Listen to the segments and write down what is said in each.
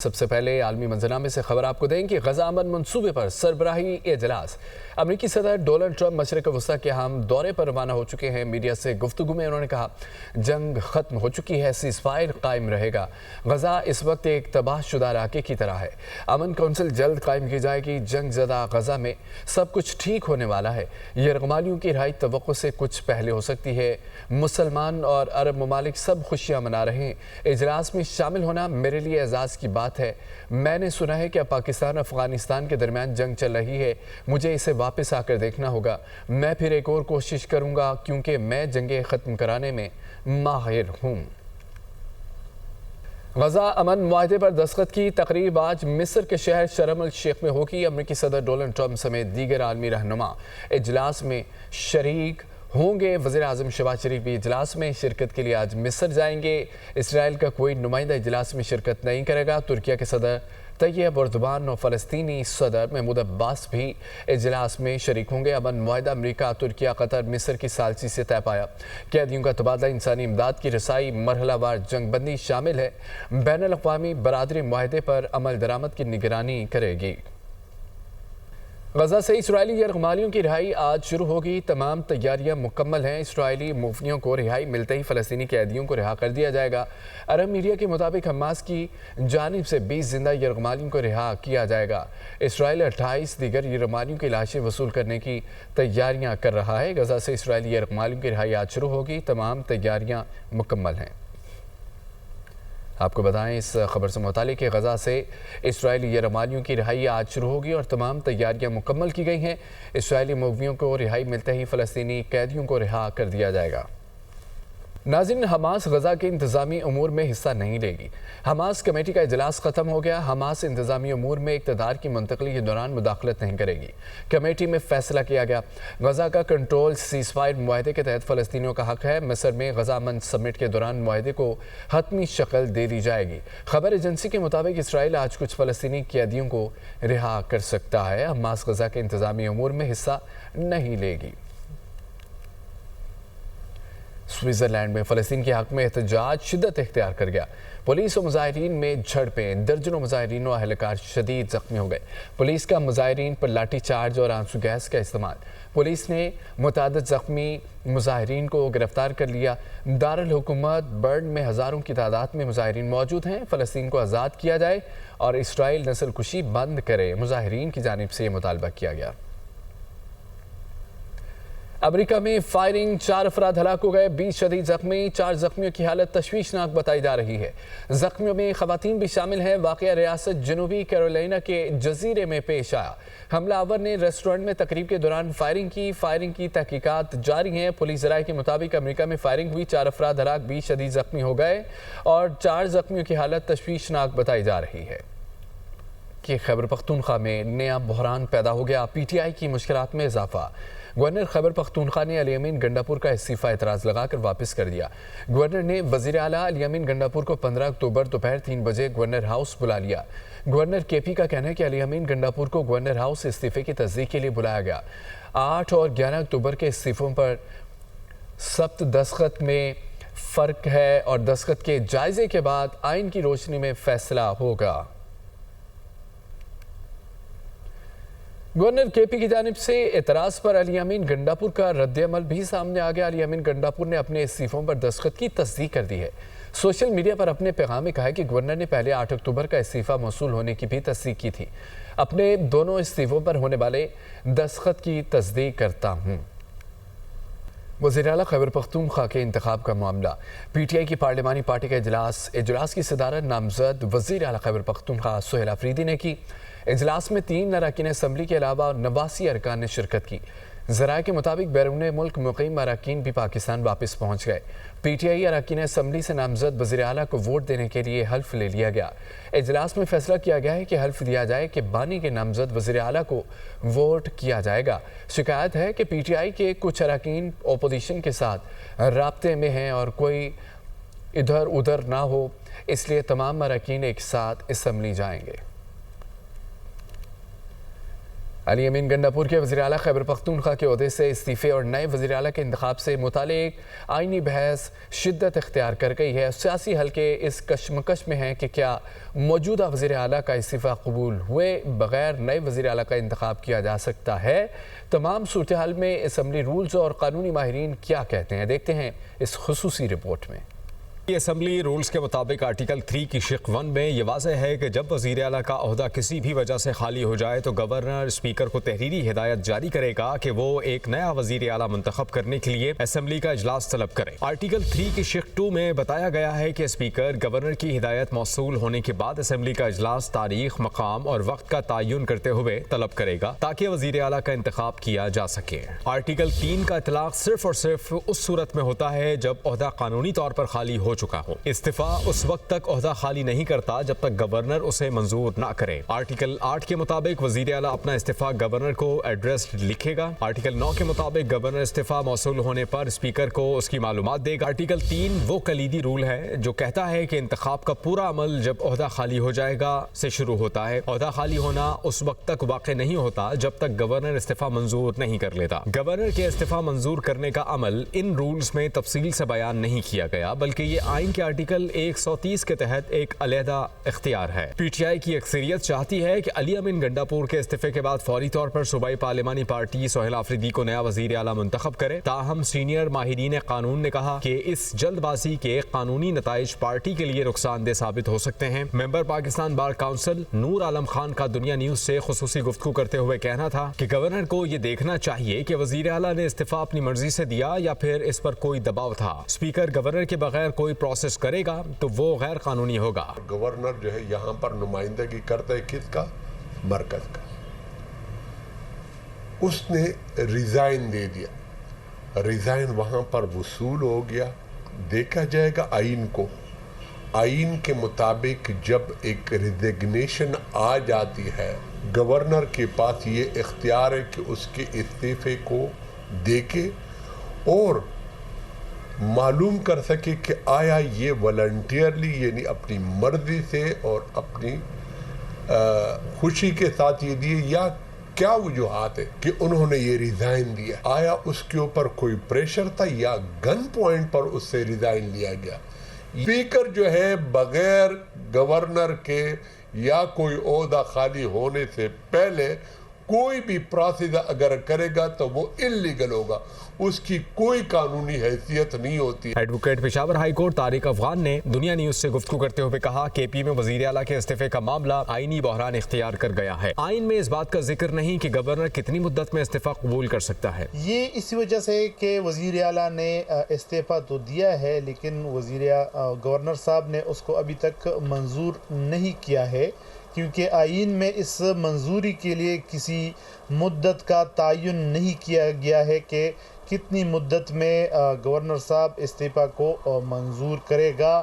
सबसे पहले आलमी मंजरनामे से खबर आपको दें कि गजा अमन मंसूबे पर सरबराही इजलास। अमरीकी सदर डोनाल्ड ट्रंप मशरक़ वस्ता के हम दौरे पर रवाना हो चुके हैं। मीडिया से गुफ्तगू में उन्होंने कहा, जंग ख़त्म हो चुकी है, सीज़फायर कायम रहेगा। गजा इस वक्त एक तबाहशुदा इलाके की तरह है। अमन कौंसिल जल्द कायम की जाएगी। जंग ज़दा गजा में सब कुछ ठीक होने वाला है। यरगमालियों की रिहाई तवक्को से कुछ पहले हो सकती है। मुसलमान और अरब ममालिक सब खुशियाँ मना रहे हैं। इजलास में शामिल होना मेरे लिए एजाज़ की बात है। मैंने सुना है कि अब पाकिस्तान अफगानिस्तान के दरमियान जंग चल रही है। मुझे इसे वापस आकर देखना होगा। मैं फिर एक और कोशिश करूंगा क्योंकि मैं जंगें ख़त्म कराने में माहिर हूँ। गजा अमन मुआहदे पर दस्तखत की तकरीब आज मिस्र के शहर शर्म अल शेख में होगी। अमरीकी सदर डोनाल्ड ट्रंप समेत दीगर आलमी रहनुमा इजलास में शरीक होंगे। वज़ीर आज़म शहबाज शरीफ भी इजलास में शिरकत के लिए आज मिस्र जाएंगे। इसराइल का कोई नुमाइंदा इजलास में शिरकत नहीं करेगा। तुर्किया के सदर तैयब एर्दोगान और फ़लस्तीनी सदर महमूद अब्बास भी इजलास में शरीक होंगे। अमन मुआहदा अमरीका, तुर्किया, कतर, मिस्र की सालसी से तय पाया। कैदियों का तबादला, इंसानी इमदाद की रसाई, मरहलावार जंगबंदी शामिल है। बैनुल अक़वामी बरादरी मुआहदे पर अमल दरामद की निगरानी करेगी। गजा से इसराइली यरगमालियों की रिहाई आज शुरू होगी। तमाम तैयारियां मुकम्मल हैं। इसराइली मुफ्तियों को रिहाई मिलते ही फ़लस्तीनी कैदियों को रिहा कर दिया जाएगा। अरब मीडिया के मुताबिक हमास की जानिब से 20 जिंदा यरगमालियों को रिहा किया जाएगा। इसराइल 28 दीगर यरगमालियों की लाशें वसूल करने की तैयारियाँ कर रहा है। गजा से इसराइली यरगमालियों की रिहाई आज शुरू होगी। तमाम तैयारियाँ मुकम्मल हैं। आपको बताएं इस खबर से मुतालिक कि गजा से इसराइली यरगमालियों की रिहाई आज शुरू होगी और तमाम तैयारियां मुकम्मल की गई हैं। इसराइली मुग़वियों को रिहाई मिलते ही फ़लस्तीनी कैदियों को रिहा कर दिया जाएगा। नाज़रीन, हमास गजा के इंतज़ामी अमूर में हिस्सा नहीं लेगी। हमास कमेटी का इजलास ख़त्म हो गया। हमास इंतज़ामी अमूर में इक़्तिदार की मुंतक़ली के दौरान मुदाखलत नहीं करेगी। कमेटी में फ़ैसला किया गया, गजा का कंट्रोल सीज़फायर मुआहदे के तहत फ़लस्तीनियों का हक़ है। मिस्र में गजा अमन समिट के दौरान मुआहदे को हतमी शक्ल दे दी जाएगी। खबर एजेंसी के मुताबिक इसराइल आज कुछ फ़लस्तीनी कैदियों को रिहा कर सकता है। हमास गजा के इंतज़ामी अमूर में हिस्सा नहीं लेगी। स्विट्ज़रलैंड में फ़लस्तीन के हक़ में एहतजाज शिद्दत इख्तियार कर गया। पुलिस और मुजाहिरीन में झड़पें, दर्जनों मुजाहिरीन और अहलकार शदीद ज़ख्मी हो गए। पुलिस का मुजाहिरीन पर लाठी चार्ज और आंसू गैस का इस्तेमाल। पुलिस ने मुतादिद ज़ख्मी मुजाहिरीन को गिरफ्तार कर लिया। दारुल हुकूमत बर्न में हज़ारों की तादाद में मुजाहिरीन मौजूद हैं। फ़लस्तीन को आज़ाद किया जाए और इसराइल नस्ल कुशी बंद करे, मुजाहिरीन की जानिब से ये मुतालबा किया गया। अमेरिका में फायरिंग, 4 अफराद हलाक हो गए, 20 शदीद जख्मी। 4 जख्मियों की हालत तशवीशनाक बताई जा रही है। जख्मियों में ख़वातीन भी शामिल हैं। वाक़या रियासत जनूबी कैरोलिना के जजीरे में पेश आया। हमलावर ने रेस्टोरेंट में तकरीब के दौरान फायरिंग की तहकीकात जारी हैं। पुलिस ज़राए के मुताबिक अमेरिका में फायरिंग हुई, 4 अफराद हलाक, 20 शदीद जख्मी हो गए और 4 जख्मियों की हालत तशवीशनाक बताई जा रही है। कि खैबर पख्तूनख्वा में नया बहरान पैदा हो गया। PTI की मुश्किलात में इजाफा। गवर्नर खैबर पख्तूनख्वा ने अली अमीन गंडापुर का इस्तीफ़ा एतराज़ लगाकर वापस कर दिया। गवर्नर ने वज़ीर आला अली अमीन गंडापुर को 15 अक्टूबर दोपहर 3 बजे गवर्नर हाउस बुला लिया। गवर्नर KP का कहना है कि अली अमीन गंडापुर को गवर्नर हाउस इस्तीफ़े की तस्दीक के लिए बुलाया गया। 8 और 11 अक्टूबर के इस्तीफ़ों पर सब्त दस्तखत में फ़र्क है और दस्तखत के जायज़े के बाद आइन की रोशनी में फ़ैसला होगा। गवर्नर KP की जानिब से एतराज़ पर अली अमीन गंडापुर का रद्द-ए-अमल भी सामने आ गया। अली अमीन गंडापुर ने अपने इस्तीफ़ों पर दस्तखत की तस्दीक कर दी है। सोशल मीडिया पर अपने पैगाम में कहा है कि गवर्नर ने पहले 8 अक्टूबर का इस्तीफ़ा मौसूल होने की भी तस्दीक की थी। अपने दोनों इस्तीफ़ों पर होने वाले दस्तखत की तस्दीक करता हूँ। वज़ीर आला खैबर पख्तूनख्वा के इंतखाब का मामला। PTI की पार्लिमानी पार्टी का इजलास की सदारत नामजद वज़ीर आला खैबर पख्तूनख्वा सुहेल अफरीदी ने की। इजलास में 3 अरकान असम्बली के अलावा 89 अरकान ने शिरकत की। ज़राए के मुताबिक बैरून मुल्क मुक़ीम अरकान भी पाकिस्तान वापस पहुँच गए। PTI अरकान असम्बली से नामजद वज़ीर आला को वोट देने के लिए हल्फ ले लिया गया। इजलास में फैसला किया गया है कि हल्फ दिया जाए कि बानी के नामजद वज़ीर आला को वोट किया जाएगा। शिकायत है कि PTI के कुछ अरकान अपोजिशन के साथ राब्ते में हैं और कोई इधर उधर ना हो, इसलिए तमाम अरकान एक साथ असम्बली जाएंगे। علی امین گنڈاپور کے وزیر اعلیٰ خیبر پختونخوا کے عہدے سے استعفے اور نئے وزیر اعلیٰ کے انتخاب سے متعلق آئینی بحث شدت اختیار کر گئی ہے۔ سیاسی حلقے اس کشمکش میں ہیں کہ کیا موجودہ وزیر اعلیٰ کا استعفیٰ قبول ہوئے بغیر نئے وزیر اعلیٰ کا انتخاب کیا جا سکتا ہے۔ تمام صورتحال میں اسمبلی رولز اور قانونی ماہرین کیا کہتے ہیں، دیکھتے ہیں اس خصوصی رپورٹ میں۔ اسمبلی رولز کے مطابق آرٹیکل 3 کی شق 1 میں یہ واضح ہے کہ جب وزیر اعلیٰ کا عہدہ کسی بھی وجہ سے خالی ہو جائے تو گورنر اسپیکر کو تحریری ہدایت جاری کرے گا کہ وہ ایک نیا وزیر اعلیٰ منتخب کرنے کے لیے اسمبلی کا اجلاس طلب کرے۔ آرٹیکل 3 کی شق 2 میں بتایا گیا ہے کہ اسپیکر گورنر کی ہدایت موصول ہونے کے بعد اسمبلی کا اجلاس تاریخ، مقام اور وقت کا تعین کرتے ہوئے طلب کرے گا تاکہ وزیر اعلیٰ کا انتخاب کیا جا سکے۔ آرٹیکل 3 کا اطلاق صرف اور صرف اس صورت میں ہوتا ہے جب عہدہ قانونی طور پر خالی ہو چکا ہو۔ استعفیٰ اس وقت تک عہدہ خالی نہیں کرتا جب تک گورنر اسے منظور نہ کرے۔ آرٹیکل 8 کے مطابق وزیر اعلیٰ اپنا استعفیٰ گورنر کو ایڈریس لکھے گا۔ آرٹیکل 9 کے مطابق گورنر استعفیٰ موصول ہونے پر اسپیکر کو اس کی معلومات دے گا۔ آرٹیکل 3 وہ کلیدی رول ہے جو کہتا ہے کہ انتخاب کا پورا عمل جب عہدہ خالی ہو جائے گا سے شروع ہوتا ہے۔ عہدہ خالی ہونا اس وقت تک واقع نہیں ہوتا جب تک گورنر استعفیٰ منظور نہیں کر لیتا۔ گورنر کے استعفیٰ منظور کرنے کا عمل ان رولز میں تفصیل سے بیان نہیں کیا گیا، بلکہ یہ آئین کے آرٹیکل 130 کے تحت ایک علیحدہ اختیار ہے۔ پی ٹی آئی کی اکثریت چاہتی ہے کہ علی امین گنڈاپور کے استعفے کے بعد فوری طور پر صوبائی پارلیمانی پارٹی سہیل آفریدی کو نیا وزیر اعلیٰ منتخب کرے۔ تاہم سینئر ماہرین قانون نے کہا کہ اس جلد بازی کے قانونی نتائج پارٹی کے لیے نقصان دہ ثابت ہو سکتے ہیں۔ ممبر پاکستان بار کونسل نور عالم خان کا دنیا نیوز سے خصوصی گفتگو کرتے ہوئے کہنا تھا کہ گورنر کو یہ دیکھنا چاہیے کہ وزیر اعلیٰ نے استعفیٰ اپنی مرضی سے دیا یا پھر اس پر کوئی دباؤ تھا۔ اسپیکر گورنر کے بغیر کوئی پروسیس کرے گا تو وہ غیر قانونی ہوگا۔ گورنر جو ہے یہاں پر نمائندگی کرتا ہے کس کا؟ مرکز کا۔ اس نے ریزائن دے دیا، ریزائن وہاں پر وصول ہو گیا۔ دیکھا جائے گا آئین کو، آئین کے مطابق جب ایک ریزگنیشن آ جاتی ہے گورنر کے پاس یہ اختیار ہے کہ اس کے استعفے کو دیکھے اور معلوم کر سکے کہ آیا یہ والنٹیئرلی یعنی اپنی مرضی سے اور اپنی خوشی کے ساتھ یہ دیے یا کیا وجوہات ہے کہ انہوں نے یہ ریزائن دیا۔ آیا اس کے اوپر کوئی پریشر تھا یا گن پوائنٹ پر اس سے ریزائن لیا گیا۔ اسپیکر جو ہے بغیر گورنر کے یا کوئی عہدہ خالی ہونے سے پہلے کوئی بھی پروسیس اگر کرے گا تو وہ انلیگل ہوگا، اس کی کوئی قانونی حیثیت نہیں ہوتی۔ Advocate Peshawar high court Tariq Afghan نے دنیا نیوز سے گفتگو کرتے ہوئے کہا کہ پی میں وزیر اعلیٰ کے استعفے کا معاملہ آئینی بحران اختیار کر گیا ہے۔ آئین میں اس بات کا ذکر نہیں کہ گورنر کتنی مدت میں استعفیٰ قبول کر سکتا ہے۔ یہ اسی وجہ سے کہ وزیر اعلیٰ نے استعفیٰ تو دیا ہے لیکن گورنر صاحب نے اس کو ابھی تک منظور نہیں کیا ہے، کیونکہ آئین میں اس منظوری کے لیے کسی مدت کا تعین نہیں کیا گیا ہے کہ کتنی مدت میں گورنر صاحب استعفیٰ کو منظور کرے گا۔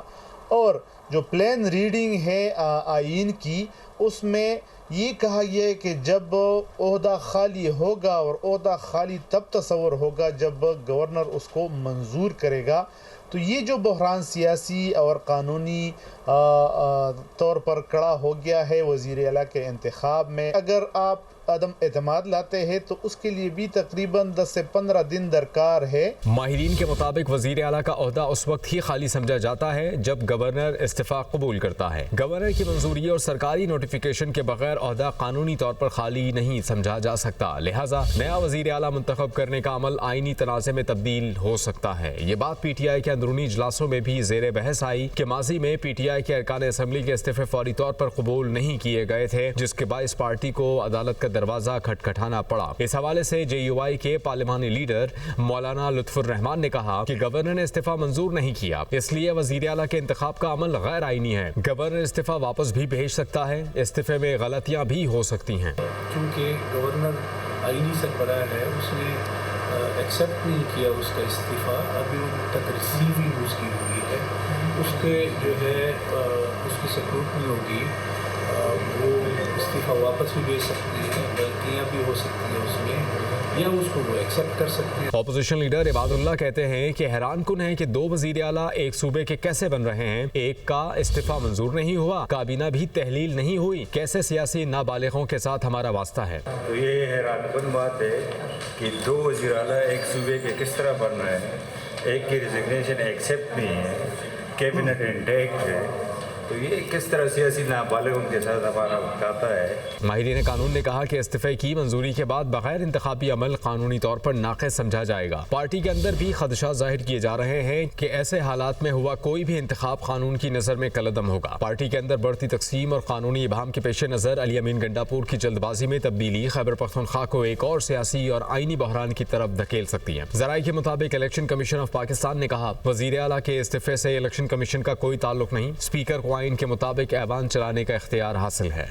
اور جو پلین ریڈنگ ہے آئین کی، اس میں یہ کہا گیا ہے کہ جب عہدہ خالی ہوگا، اور عہدہ خالی تب تصور ہوگا جب گورنر اس کو منظور کرے گا۔ تو یہ جو بحران سیاسی اور قانونی طور پر کھڑا ہو گیا ہے وزیر اعلیٰ کے انتخاب میں، اگر آپ عدم اعتماد لاتے ہیں تو اس کے لیے بھی تقریباً 10 سے 15 دن درکار ہے۔ ماہرین کے مطابق وزیر اعلیٰ کا عہدہ اس وقت ہی خالی سمجھا جاتا ہے جب گورنر استعفیٰ قبول کرتا ہے۔ گورنر کی منظوری اور سرکاری نوٹیفیکیشن کے بغیر عہدہ قانونی طور پر خالی نہیں سمجھا جا سکتا، لہٰذا نیا وزیر اعلیٰ منتخب کرنے کا عمل آئینی تنازع میں تبدیل ہو سکتا ہے۔ یہ بات پی ٹی آئی کے اندرونی اجلاسوں میں بھی زیر بحث آئی کہ ماضی میں پی ٹی آئی کے ارکان اسمبلی کے استعفے فوری طور پر قبول نہیں کیے گئے تھے، جس کے باعث پارٹی کو عدالت کا دروازہ کھٹکھٹانا پڑا۔ اس حوالے سے جے یو آئی کے پارلیمانی لیڈر مولانا لطف الرحمان نے کہا کہ گورنر نے استعفیٰ منظور نہیں کیا، اس لیے وزیر اعلیٰ کے انتخاب کا عمل غیر آئینی ہے۔ گورنر استعفیٰ واپس بھی بھیج سکتا ہے، استعفے میں غلطیاں بھی ہو سکتی ہیں۔ کیونکہ گورنر آئینی سربراہ ہے، اس نے ایکسیپٹ نہیں کیا اس کا استعفیٰ، ابھی ان تک ریسیونگ اس کی ہوئی ہے، اس کے جو ہے اس کی سکروٹنی ہوگی، وہ استعفیٰ इस्तीफ़ा वापस भी भेज सकती है, गलतियाँ भी हो सकती है उसमें, या उसको वो एक्सेप्ट कर सकती है। ऑपोजिशन लीडर इबादुल्लाह कहते हैं कि हैरान कुन है कि 2 वज़ीर आला एक सूबे के कैसे बन रहे हैं। एक का इस्तीफा मंजूर नहीं हुआ, काबीना भी तहलील नहीं हुई, कैसे सियासी नाबालिगों के साथ हमारा वास्ता है। तो ये हैरानकुन बात है कि 2 वज़ीर आला एक सूबे के किस तरह बन रहे हैं। एक की रिजिग्नेशन एक्सेप्ट नहीं है, कैबिनेट इंटैक्ट है, तो ये किस तरह सियासी नाबालिग उनके साथ हमारा खाता है। माहिरीन कानून ने कहा कि इस्तीफे की मंजूरी के बाद बगैर इंतखाबी अमल कानूनी तौर पर नाक़िस समझा जाएगा। पार्टी के अंदर भी खदशात जाहिर किए जा रहे हैं कि ऐसे हालात में हुआ कोई भी इंतखाब कानून की नज़र में कलअदम होगा। पार्टी के अंदर बढ़ती तकसीम और कानूनी इबाहम के पेश नज़र अली अमीन गंडापुर की जल्दबाजी में तब्दीली खैबर पख्तूनख्वा को एक और सियासी और आईनी बहरान की तरफ धकेल सकती है। ज़राए के मुताबिक इलेक्शन कमीशन ऑफ पाकिस्तान ने कहा, वज़ीर आला के इस्तीफे से इलेक्शन कमीशन का कोई ताल्लुक नहीं, स्पीकर को आइन के मुताबिक ऐवान चलाने का इख्तियार हासिल है।